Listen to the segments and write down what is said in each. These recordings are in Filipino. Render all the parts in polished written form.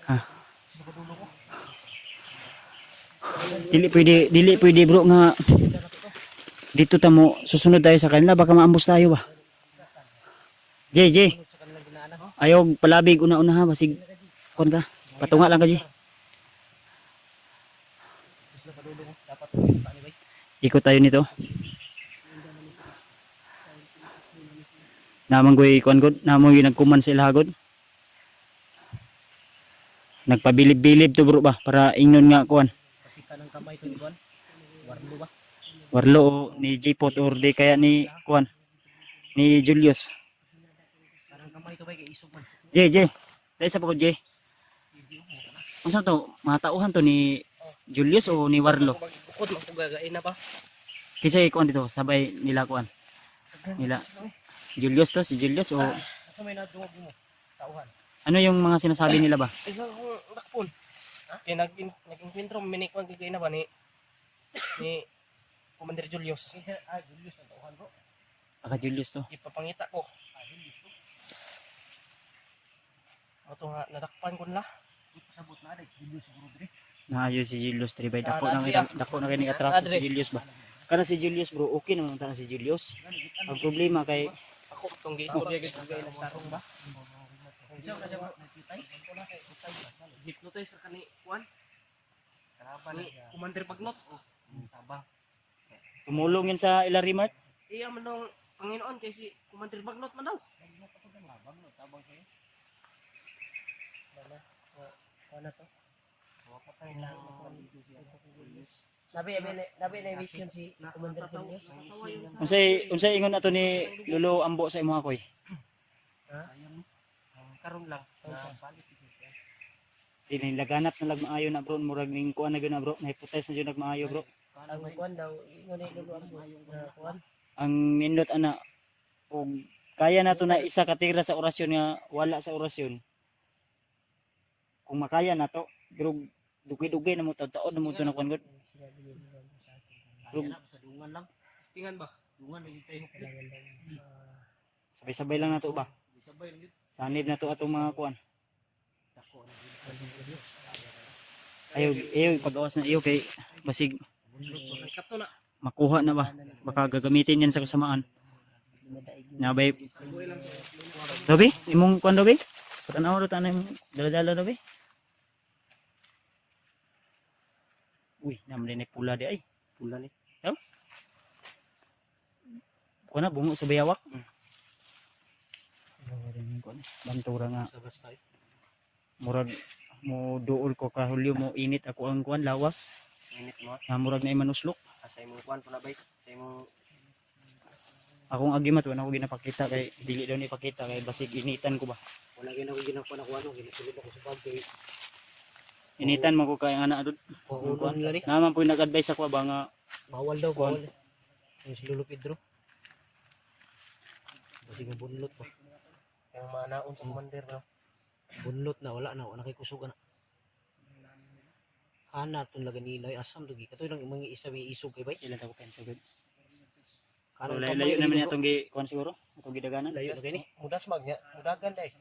Ha. Dili pwede bro nga dito tamo susunod tayo sa kanila baka maambos tayo ba. JJ. Ayaw palabig una-una ha basig kon ka. Patunga lang ka J. Ikot tayo nito. Namang goy kon god, namang yung nagkuman sa ilhagod. Nagpabilib-bilib to bro ba para ingnon nga kuan. Kasi kanang kamay to ni Juan. Warlo ba? Warlo o ni J-Pot or di kaya ni kuan ni Julius. Kanang kamay to ba kay isog man. J. Dahil sa pagod J. Unsa to? Mga tauhan to ni Julius o ni Warlo? Bukod magpugagain na ba? Kasi kuan dito sabay nila kuan. Nila Julius to si Julius o Asa may nadungog mo? Tauhan. ano yung mga sinasabi nila ba? Isa akong dakpon. Kaya nag-enkwentro minikwan kay na ba ni Commander Julius. Julius na tauhan bro. Aka Julius to. Ipapangita ko. Julius to. Ato nga nadakpan ko na. Pasabot na si Julius siguro dire. Naayo si Julius tribay dako Ah, na Adri, dako na kay ni atraso Adri. si Julius ba. Kana si Julius bro, okay naman ta na si Julius. Ang problema kay Ako itong gi-istorya gid kay nasarong ba? Hypnotize sa kani Juan. Karaban ni Commander Bagnot. Tabang. tumulong yun sa Ilarimart. Iya man nung Panginoon kay si Commander Bagnot man daw. Tabang kayo. Ano to? Wapatay lang Nabi na vision si Commander Julius. Unsay ingon ato ni Lolo Ambo sa imong akoy? Ha? Karon lang. Laganap na lag maayo na bro, murag ning kuan na gyud na bro, na-hypothesize na gyud nag maayo bro. Ang kuan daw ingon ni Lolo Ambo na kuan. Ang nindot ana og kaya nato na isa ka tira sa orasyon nga wala sa orasyon. Kung makaya nato, pero dugay-dugay na mo taon na mo to na kuan gud. Sa dungan lang. Istingan ba? Dungan lagi tayo. Sabay-sabay lang nato ba? Sabay lang. Sanib na to atong mga kuan. Ayaw pag-awas na iyo kay basig Kato na. makuha na ba? Baka gagamitin yan sa kasamaan. Nabay. Dobi, imong kuan dobi? Patanaw ro tanay imong dala-dala dobi. Uy, naman ni pula di ay. Pula ni. Yo. Kuan na bungo sa bayawak. Bantura nga. Sabas tayo. Murag mo duol ko kahulyo mo init ako ang kuan lawas. Init mo. Na murag na imanuslok. Sa imong kuan po na bay. Sa imong Akong agimat wala ko ginapakita kay dili daw ni pakita kay basig initan ko ba. wala gyud ako ginakuan ako ano, ginasulod ako sa pag kay Initan mo ko kay ana adud. kuan nila ni. Naman po nag-advise ako ba nga Bawal daw, bawal. Yung si Lolo Pedro. Kasi nga bunlot ba. Yung manaon sa commander na. Bunlot na, wala kay kusugan na. Kana itong laga nila, asam lagi. Katoy lang mga isa may isog kay bay. ilan ta ko pensa gud. Kana Layo naman atong gi kuan siguro, atong gidaganan. layo na kay ni. Mudas magnya, mudagan day.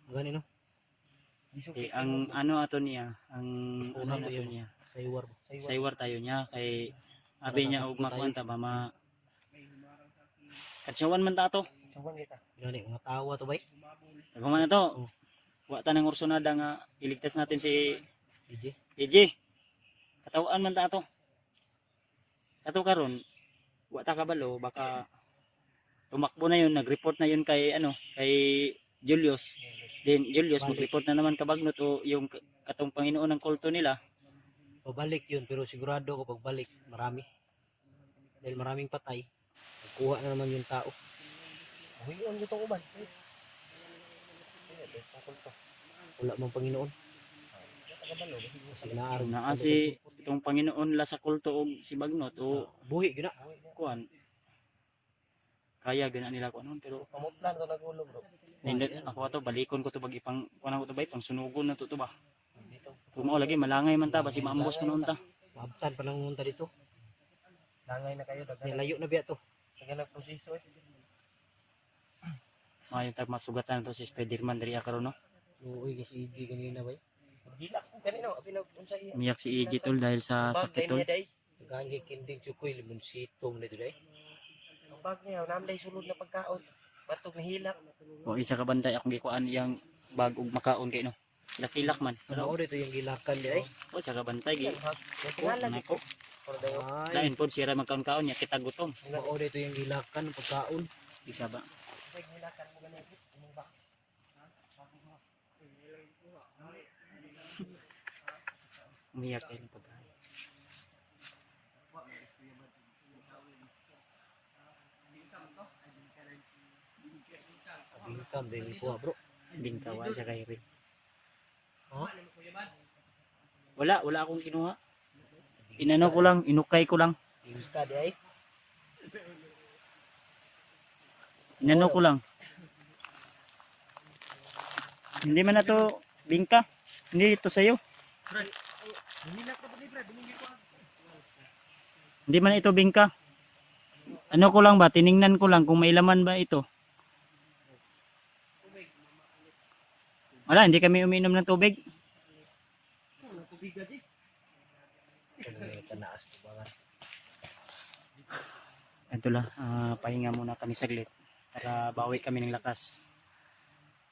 Gani no. Eh, ang ano ato niya, ang ano Unang ato yun. niya. Saywar ba. Saywar tayo niya kay abi niya og makuan ta ba ma Katsyawan man ta ato. Sawan kita. Gani mga tawa to bay. Nagaman na to. Wa ta nang orsonada nga iligtas natin si DJ. EJ. Katawaan man ta ato. Kato karon wa ta kabalo baka tumakbo na yun, nag-report na yun kay ano, kay Julius. Then Julius mag-report na naman kabagnot o yung katong Panginoon ng kulto nila. Pabalik yun, pero sigurado ako pagbalik, marami. Dahil maraming patay, kuha na naman yung tao. Huwion dito ko ba? Wala mang Panginoon. Kasi naaraw Na si itong Panginoon la sa kulto og si Bagnot o buhi gina. kuan. Kaya gina nila ko noon pero Pamutlan ko nagulo bro. nindot ako ato balikon ko to bag ipang kuan ko to bay pang sunugon na to ba. Kung mao lagi malangay man ta basi maambos man unta. Mabtan pa lang munta dito. Langay na kayo, dagan. Layo na biya to. Dagan na proseso eh. Maayo tag masugatan to si Spiderman diri karon no. Uy, kasi EJ kanina ba? Hilak ko kanina, pinag-unsa iya. Umiyak si EJ tol dahil sa sakit tol. Gangi kinding chukoy limon sitong na dito ang bag niya, namlay sulod na pagkaon. Batok na hilak. O isa ka bantay akong gikuan iyang bag ug makaon kay no. Kilak-kilak man. Ano dito yung gilakan di ay? O isa ka bantay gi. Tingala Nako. Ay, Lain pod sira magkaon-kaon niya kita gutom. mao dito yung gilakan pagkaon. Isa ba? Gilakan mo ganito. Umiyak kayo ng pagkain. Bingkam din ko bro. Bingkawa siya kay Rin. Ha? Wala akong kinuha. Inano ko lang, inukay ko lang. Bingka di ay. Inano ko lang. Hindi man na to bingka. Hindi ito sa'yo. Hindi man ito bingka. Ano ko lang ba? Tiningnan ko lang kung may laman ba ito. Wala, hindi kami umiinom ng tubig. Tanaas to ba? Ito lang, pahinga muna kami saglit para bawi kami ng lakas.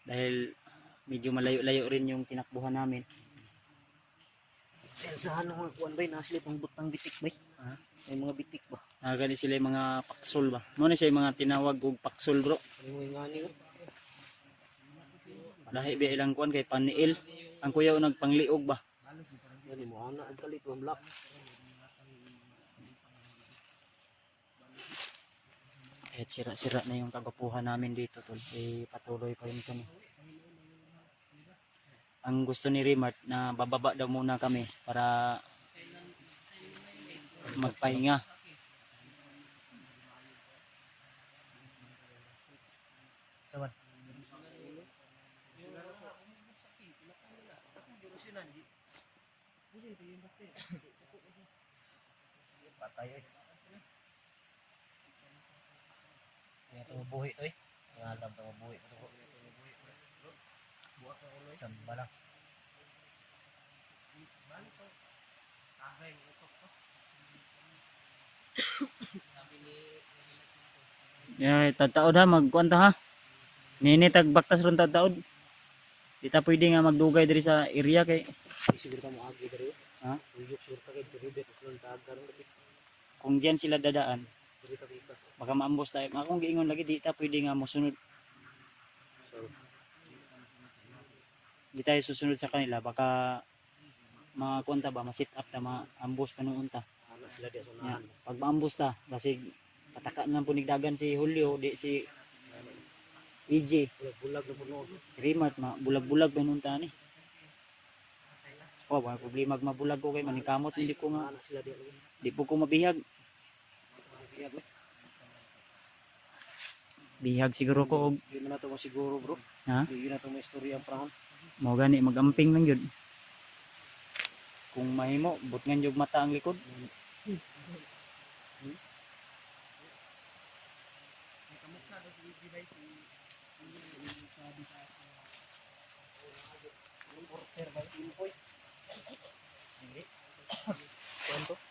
Dahil medyo malayo-layo rin yung tinakbuhan namin. Sa ano nga kuan bay naslip ang butang bitik bay? Ha? May mga bitik ba? Gali sila yung mga paksol ba? Muna siya yung mga tinawag og paksol bro. Ano yung ngani ko? Lahi ba ilang kuan kay Paniil. Ang kuya o nagpangliog ba? Dali mo ana ang kalit wa black. Kahit sira-sira na yung kagapuhan namin dito tol. Eh patuloy pa rin kami. Ang gusto ni Rimart na bababa daw muna kami para magpahinga. Saban. Patay eh. Kaya ito mabuhi ito eh. Ngalam ito mabuhi. Samba lang. Tataod ha, magkuan ta ha. Ninitag baktas ron tataod. Di ta pwede nga magdugay diri sa area kay Siguro ka mo agi diri. ha? Uyok siguro ka kay diri dito sa tagar ng gabi. Kung diyan sila dadaan, Diri ka bikas. baka maambos tayo. Akong giingon lagi di ta pwede nga mosunod. So, Di tayo susunod sa kanila baka mga kunta ba ma-sit up ta maambos pa noon ta. ano sila di sa Ya, unahan. pag maambos ta kasi pataka na po nigdagan si Julio di si EJ, Bulag na puno. si Rimart bulag-bulag ba noon ta ni. Oh, wala problema ag mabulag ko kay manikamot hindi ko nga Ano sila di. di po ko mabihag. Bihag siguro ko og Hindi mo na ito masiguro bro. ha? Hindi na ito may istorya ang prahon. Mao gani magamping lang yun. Kung mahimo, butngan yung mata ang likod.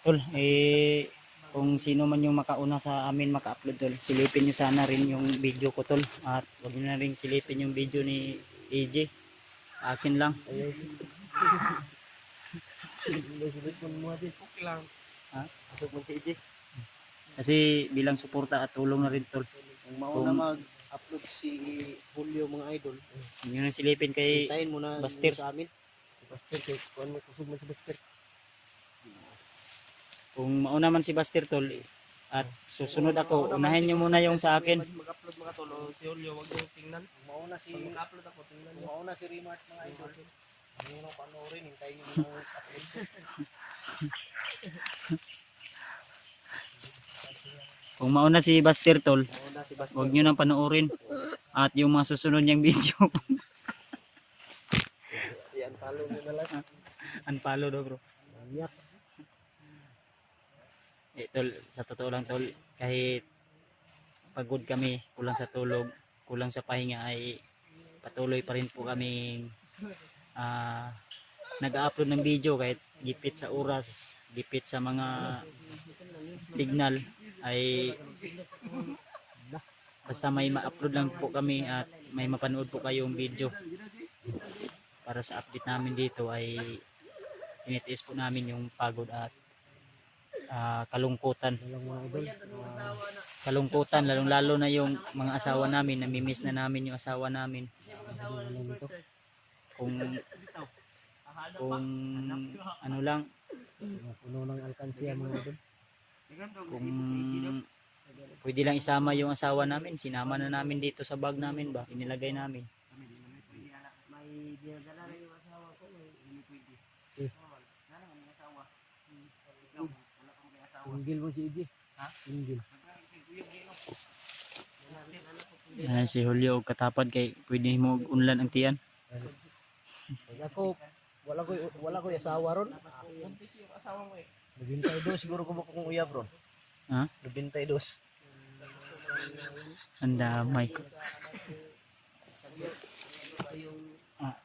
Tol, kung sino man yung makauna sa amin maka-upload tol, silipin nyo sana rin yung video ko tol. At huwag nyo na rin silipin yung video ni AJ. Akin lang. Ha? Kasi bilang suporta at tulong na rin tol. Kung mauna mag-upload si Julio mga idol, Huwag nyo na silipin kay hintayin mo na Bastir. yung sa amin. Si Bastir, kay kuhan mo kusog mo si Bastir. kung mauna man si Bastir tol at susunod ako, unahin nyo muna yung sa akin. Mag-upload mga tolo, si Julio, wag niyo tingnan. Kung mauna si mag-upload ako, tingnan niyo. Kung mauna si Rimart mga idol, hindi mo nang panoorin, hintayin niyo muna upload. Kung mauna si Bastir tol, Mauna si Bastir. huwag nyo nang panoorin. At yung mga susunod niyang video, Yan, follow nyo na lang. unfollow daw bro. Yak. Tol, sa totoo lang tol, kahit pagod kami, kulang sa tulog, kulang sa pahinga ay patuloy pa rin po kami nag-upload ng video kahit gipit sa oras, gipit sa mga signal ay basta may ma-upload lang po kami at may mapanood po kayong video para sa update namin dito ay tinitiis po namin yung pagod at kalungkutan. Walang mga idol. Kalungkutan lalong lalo na yung mga asawa namin, namimiss na namin yung asawa namin. Ano nito? Kung ano lang, Puno ng alkansya mga idol. kung pwede lang isama yung asawa namin, sinama na namin dito sa bag namin ba, inilagay namin. Single mo si Iji. Single. Yan si Julio og katapad kay pwede mo unlan ang tiyan. Ako, wala ko asawa ron. Nabintay dos siguro ko kung uyab ron. Ha? Nabintay dos. Ang damay.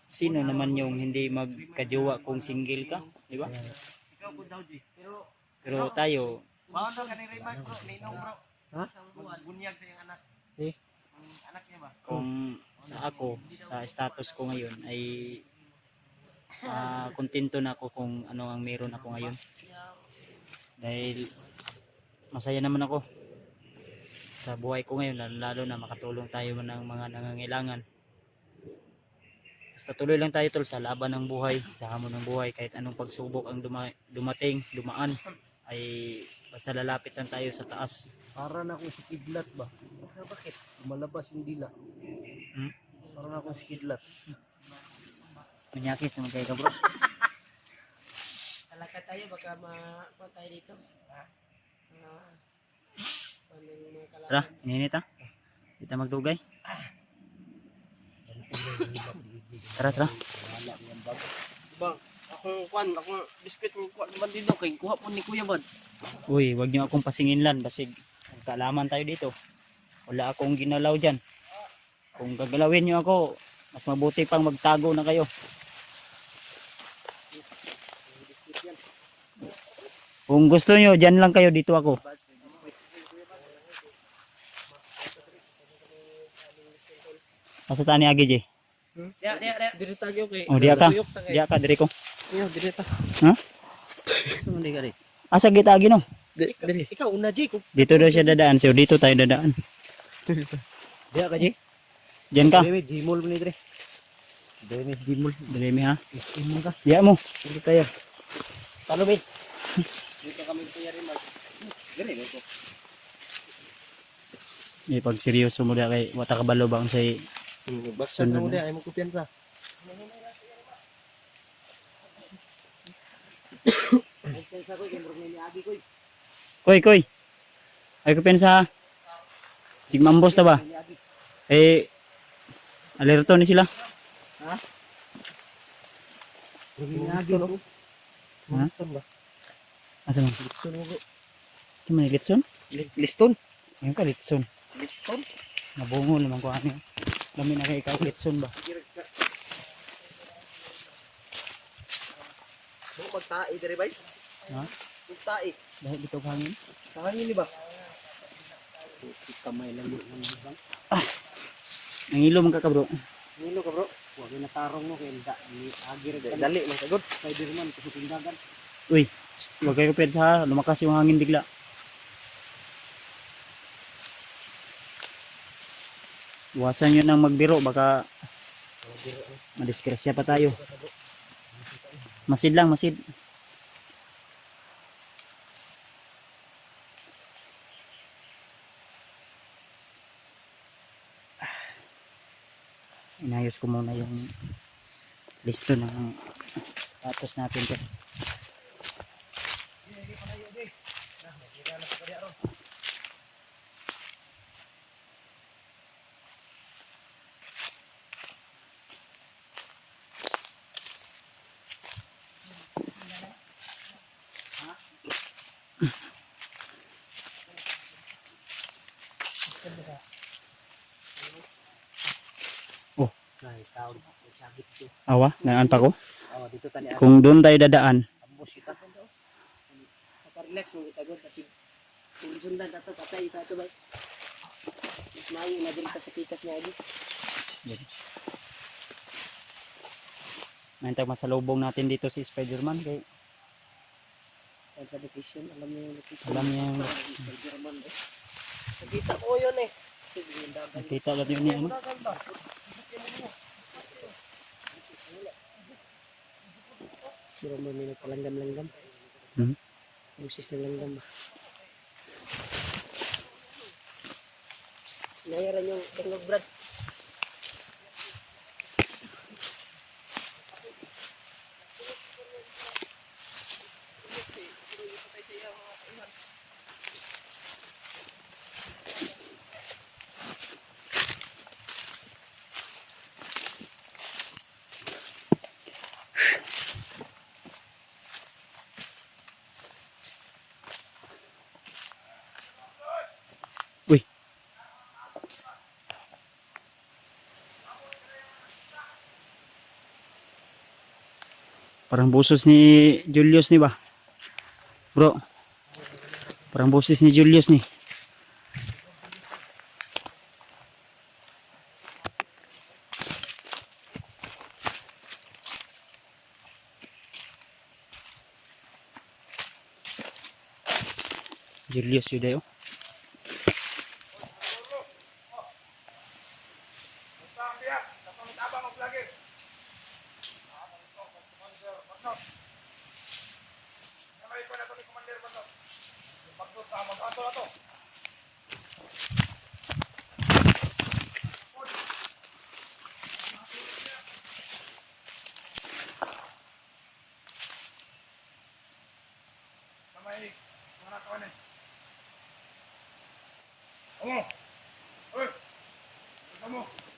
Sino naman yung hindi magkajowa kung single ka, di ba? Pero tayo, Ha? Bunyag sa yung anak. Eh? Ang anak niya ba? kung sa ako, sa status ko ngayon ay kontento na ako kung ano ang meron ako ngayon. Dahil masaya naman ako sa buhay ko ngayon, lalo na makatulong tayo ng mga nangangailangan. Basta tuloy lang tayo tol sa laban ng buhay, sa hamon ng buhay, kahit anong pagsubok ang dumaan ay basta lalapit lang tayo sa taas. Para na akong si Kidlat ba? Bakit? Malabas yung dila. Hmm? Para na akong si Kidlat. Manyakis naman kayo ka bro. Talakad tayo, baka makuha tayo dito. Tara, ininit ha. Kita magdugay. Tara. Bang, akong biskuit ni kuha naman dito kay kuha po ni Kuya Buds. Uy, wag niyo akong pasinginlan basig kaalaman tayo dito. Wala akong ginalaw dyan. Kung gagalawin niyo ako, mas mabuti pang magtago na kayo. Kung gusto niyo, dyan lang kayo, dito ako. Asa ta ni Agi J? Diri tayo kay. Oh, diya ka. Diri ko. Yo, diri ta. Ha? Sumali ka rin. Asa kita Agi no? Diri. Ikaw una, Jacob. Dito daw siya dadaan, so dito tayo dadaan. Diya ka, Jay. Diyan ka. Dili, Jimol mo ni Dre. Dili, Jimol. Dali mi ha. SM mo ka. Diya mo. Dili tayo. Talo be. Dito kami Kuya rin mag. Diri ko. Pag seryoso mo da kay wata kabalo ba ang say Basta na mo diya, ay mo kumpiyansa. Koy. Ay ko pensa. Sigmambos ta ba? Alerto ni sila. Lagi no. Ha? Liston ba? Asa man? Liston mo bro. Kimo ni Litson? Liston? Ayun ka Litson. Liston? Nabungol naman ko ano. Dami na kay ikaw Litson ba? Mo pagtae dire bay? Ha? Pagtae. Dahil dito hangin. Kangin ni ba? Kamay lang yun. Nangilo man ka bro. Nilo ka bro. Huwag na tarong mo kay Agi rin. Dali man sagod. Spider-Man sa tindagan. Uy, wag kayo pensa ha. Lumakas yung hangin bigla. Iwasan nyo nang magbiro, baka madiskrasya pa tayo. Masid lang, masid. Inayos ko muna yung listo ng sapatos natin to. Ay, tao sabit ko. Awa, naan pa ko. Oh, dito tani ako. Kung doon tayo dadaan, Ambos kita ko daw. Relax mo kita gud kasi kung sundan ato patay ita to ba. Mayo na diri ka sa pikas niya agi. may tag masalubong natin dito si Spider-Man kay Ang sa location, alam niyo yung location. alam niya yung Spider-Man eh. Nakita ko yun eh. Sige, yung dagat. nakita natin yun ni ano. Sira mo may nagpalanggam-langgam. Hmm? Busis ng langgam ba? Nayaran yung tingog brad. Uy. Parang busos ni Julius ni ba? Bro. Parang busos ni Julius ni. Julius yun dayo.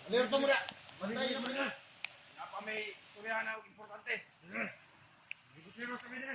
Alerto mo na. Bantay sa mga. Napa may istorya na importante. Hindi ko sa mga.